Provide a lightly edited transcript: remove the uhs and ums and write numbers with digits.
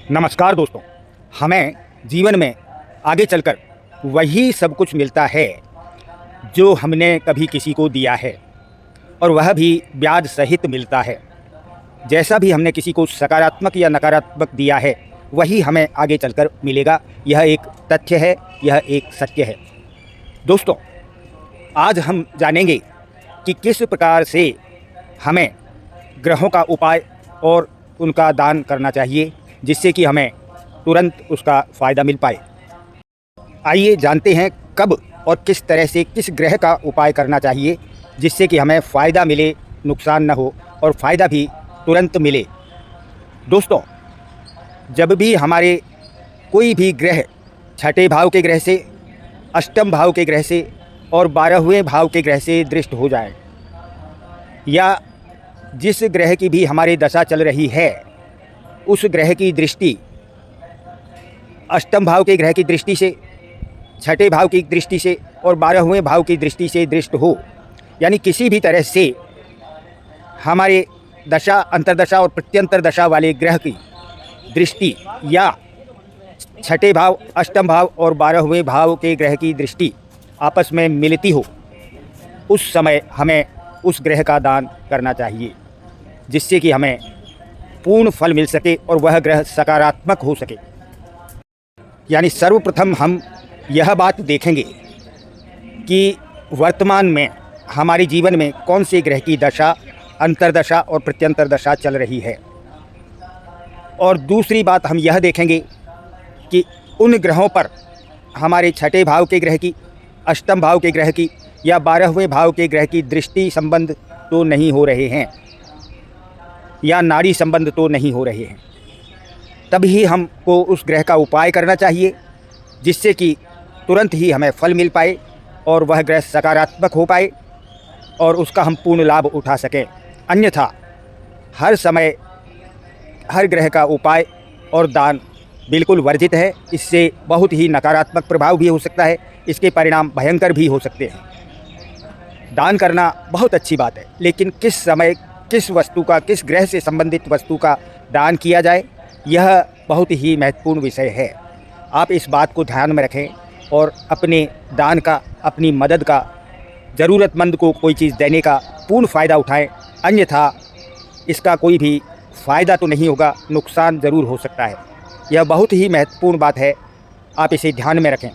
नमस्कार दोस्तों, हमें जीवन में आगे चलकर वही सब कुछ मिलता है जो हमने कभी किसी को दिया है, और वह भी ब्याज सहित मिलता है। जैसा भी हमने किसी को सकारात्मक या नकारात्मक दिया है, वही हमें आगे चलकर मिलेगा। यह एक तथ्य है, यह एक सत्य है। दोस्तों, आज हम जानेंगे कि किस प्रकार से हमें ग्रहों का उपाय और उनका दान करना चाहिए, जिससे कि हमें तुरंत उसका फ़ायदा मिल पाए। आइए जानते हैं कब और किस तरह से किस ग्रह का उपाय करना चाहिए, जिससे कि हमें फ़ायदा मिले, नुकसान न हो और फ़ायदा भी तुरंत मिले। दोस्तों, जब भी हमारे कोई भी ग्रह छठे भाव के ग्रह से, अष्टम भाव के ग्रह से और 12वें भाव के ग्रह से दृष्ट हो जाए, या जिस ग्रह की भी हमारी दशा चल रही है उस ग्रह की दृष्टि अष्टम भाव के ग्रह की दृष्टि से, छठे भाव की दृष्टि से और 12वें भाव की दृष्टि से दृष्ट हो, यानी किसी भी तरह से हमारे दशा, अंतर्दशा और प्रत्यंतर दशा वाले ग्रह की दृष्टि या छठे भाव, अष्टम भाव और 12वें भाव के ग्रह की दृष्टि आपस में मिलती हो, उस समय हमें उस ग्रह का दान करना चाहिए, जिससे कि हमें पूर्ण फल मिल सके और वह ग्रह सकारात्मक हो सके। यानी सर्वप्रथम हम यह बात देखेंगे कि वर्तमान में हमारे जीवन में कौन से ग्रह की दशा, अंतर्दशा और प्रत्यंतर दशा चल रही है। और दूसरी बात हम यह देखेंगे कि उन ग्रहों पर हमारे छठे भाव के ग्रह की, अष्टम भाव के ग्रह की या 12वें भाव के ग्रह की दृष्टि संबंध तो नहीं हो रहे हैं, या नाड़ी संबंध तो नहीं हो रहे हैं। तभी हमको उस ग्रह का उपाय करना चाहिए, जिससे कि तुरंत ही हमें फल मिल पाए और वह ग्रह सकारात्मक हो पाए और उसका हम पूर्ण लाभ उठा सकें। अन्यथा हर समय हर ग्रह का उपाय और दान बिल्कुल वर्जित है। इससे बहुत ही नकारात्मक प्रभाव भी हो सकता है, इसके परिणाम भयंकर भी हो सकते हैं। दान करना बहुत अच्छी बात है, लेकिन किस समय, किस वस्तु का, किस ग्रह से संबंधित वस्तु का दान किया जाए, यह बहुत ही महत्वपूर्ण विषय है। आप इस बात को ध्यान में रखें और अपने दान का, अपनी मदद का, ज़रूरतमंद को कोई चीज़ देने का पूर्ण फ़ायदा उठाएं। अन्यथा इसका कोई भी फ़ायदा तो नहीं होगा, नुकसान ज़रूर हो सकता है। यह बहुत ही महत्वपूर्ण बात है, आप इसे ध्यान में रखें।